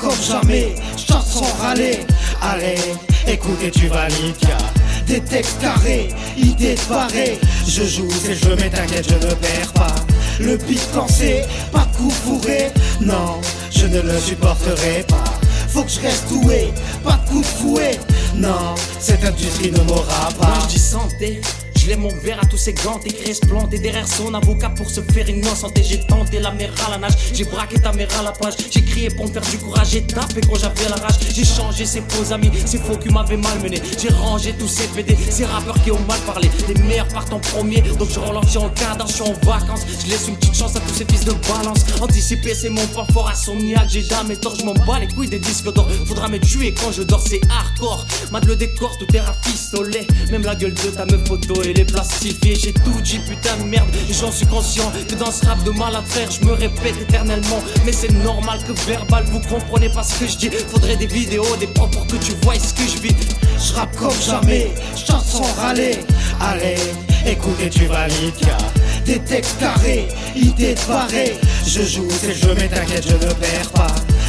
comme jamais, je chante sans râler. Allez, écoute et tu valides, y'a des textes carrés, idées barrées. Je joue ces jeux mais t'inquiète je ne perds pas. Le beat lancé, pas de coup fourré. Non, je ne le supporterai pas. Faut que je reste doué, pas de coup de fouet. Non, cette industrie ne m'aura pas. Moi je dis santé, je lève mon verre à tous ces gants et se planter derrière son avocat pour se faire innocenter. J'ai tenté la mer à la nage, j'ai braqué ta mère à la page. J'ai crié pour me faire du courage, j'ai tapé quand j'avais la rage. J'ai changé ses faux amis, ces faux qui m'avaient malmené. J'ai rangé tous ces PD, ces rappeurs qui ont mal parlé. Les meilleurs partent en premier, donc je ralentis en cadence, je suis en vacances. Je laisse une petite chance à tous ces fils de balance. Anticiper c'est mon point fort, insomniaque, j'ai jamais tort. Je m'en bats les couilles des disques d'or. Faudra me tuer quand je dors, c'est hardcore. Mate le décor, tout est rafistolé. Même la gueule de ta meuf photo et les plastifiés. J'ai tout dit putain de merde et j'en suis conscient que dans ce rap de mal à faire je me répète éternellement. Mais c'est normal que verbal vous comprenez pas ce que je dis. Faudrait des vidéos, des profs pour que tu vois ce que je vis. Je rappe comme jamais, je chante sans râler. Allez, écoute et tu valides, y'a des textes carrés, idées barrées. Je joue ces jeux mais t'inquiète je ne perds pas.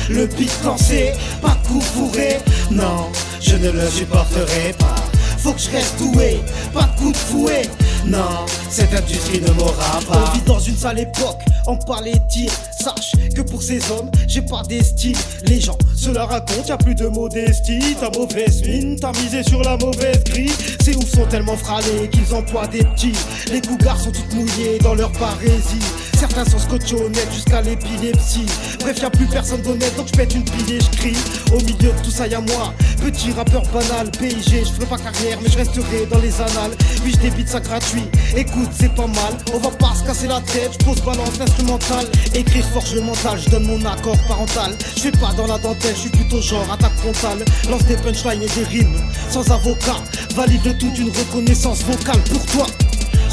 Le beat lancé, pas de coup fourré. Non, je ne le supporterai pas. Faut que je reste doué, pas de coup de fouet. Non, cette industrie ne m'aura pas. On vit dans une sale époque, on parle et tire. Sache que pour ces hommes, j'ai pas d'estime. Les gens se la racontent, y'a plus de modestie. Ta mauvaise mine, t'as misé sur la mauvaise grille. Ces oufs sont tellement fralés qu'ils emploient des petits. Les cougars sont toutes mouillées dans leur parésie. Certains sont scotchés honnêtes jusqu'à l'épilepsie. Bref, y'a plus personne d'honnête, donc j'pète une pile et j'crie. Au milieu de tout ça y'a moi, petit rappeur banal. PIG, j'ferai pas carrière mais je resterai dans les annales. Oui, j'débite ça gratuit, écoute c'est pas mal. On va pas se casser la tête, j'pose balance l'instrumental. Écrire forge le mental, j'donne mon accord parental. J'fais pas dans la dentelle, j'suis plutôt genre attaque frontale. Lance des punchlines et des rimes, sans avocat. Valide le tout d'une reconnaissance vocale pour toi.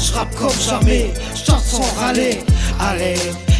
Je rappe comme jamais, je chante sans râler. Allez,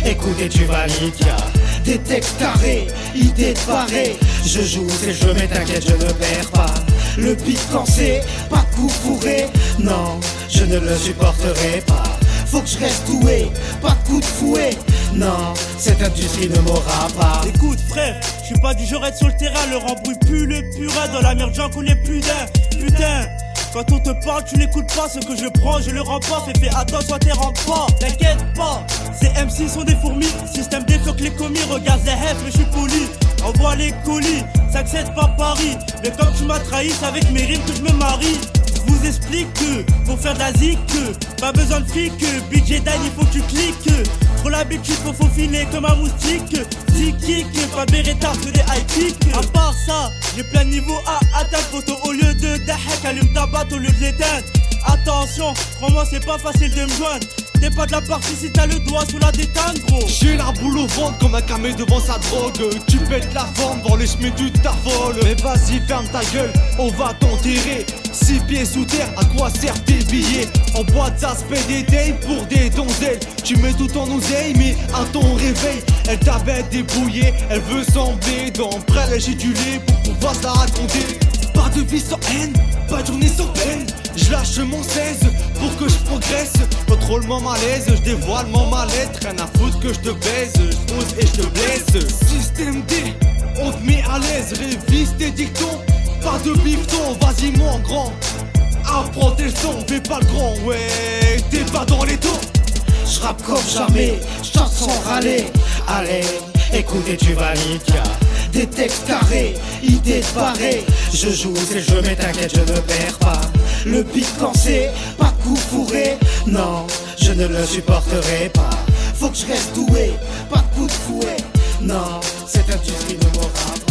écoute et tu valides, y'a des textes carrés, idées barrées. Je joue ces jeux mais t'inquiète je ne perds pas. Le beat lancé, pas de coup fourré. Non, je ne le supporterai pas. Faut que je reste doué, pas de coup de fouet. Non, cette industrie ne m'aura pas. Écoute frère, je suis pas du genre à être sur le terrain. Le embrouille plus le purin. Dans la merde j'en connais plus d'un. Putain, quand on te parle, tu n'écoutes pas. Ce que je prends, je le rends pas. Fais attention à tes pas. T'inquiète pas, ces MC sont des fourmis. Système défloque les commis. Regarde les hefs, mais je suis poli. Envoie les colis, ça accède pas Paris. Mais comme tu m'as trahi, c'est avec mes rimes que je me marie. Je vous explique que, pour faire de la zik, pas besoin de fric. Budget Dan, il faut que tu cliques. Trop l'habitude, faut faufiner comme un moustique. Zik-kick, pas de bérétard que des high kicks. À part ça, j'ai plein de niveaux à atteindre. Photo au lieu de dahek, allume ta batte au lieu de l'éteindre. Attention, crois-moi c'est pas facile de me joindre. T'es pas de la partie si t'as le doigt sous la détente gros. J'ai la boule au ventre comme un camé devant sa drogue. Tu pètes la forme dans les chemins tu t'affoles. Mais vas-y ferme ta gueule, on va t'enterrer. 6 pieds sous terre, à quoi servent tes billets? En boîte ça se paie des dames pour des donzelles. Tu mets tout ton oseille mais à ton réveil elle t'avait débrouillé. Elle veut sembler dans près j'ai du lait pour pouvoir se la raconter. Pas de vie sans haine, pas de journée sans peine. Je lâche mon 16 pour que je progresse. Contrôle mon malaise, je dévoile mon mal-être. Rien à foutre que je te baise, je pose et je te blesse. Système D, on te met à l'aise. Révise tes dictons, pas de bifton. Vas-y mon grand, apprends tes leçons. Fais pas le grand, ouais, t'es pas dans les tons. Je rappe comme jamais, je chante sans râler. Allez, écoute et tu valides, y'a des textes carrés, idées barrées. Je joue ces jeux mais t'inquiète je ne perds pas. Le beat lancé, pas de coup fourré. Non, je ne le supporterai pas. Faut que je reste doué, pas de coup de fouet. Non, cette industrie ne m'aura pas.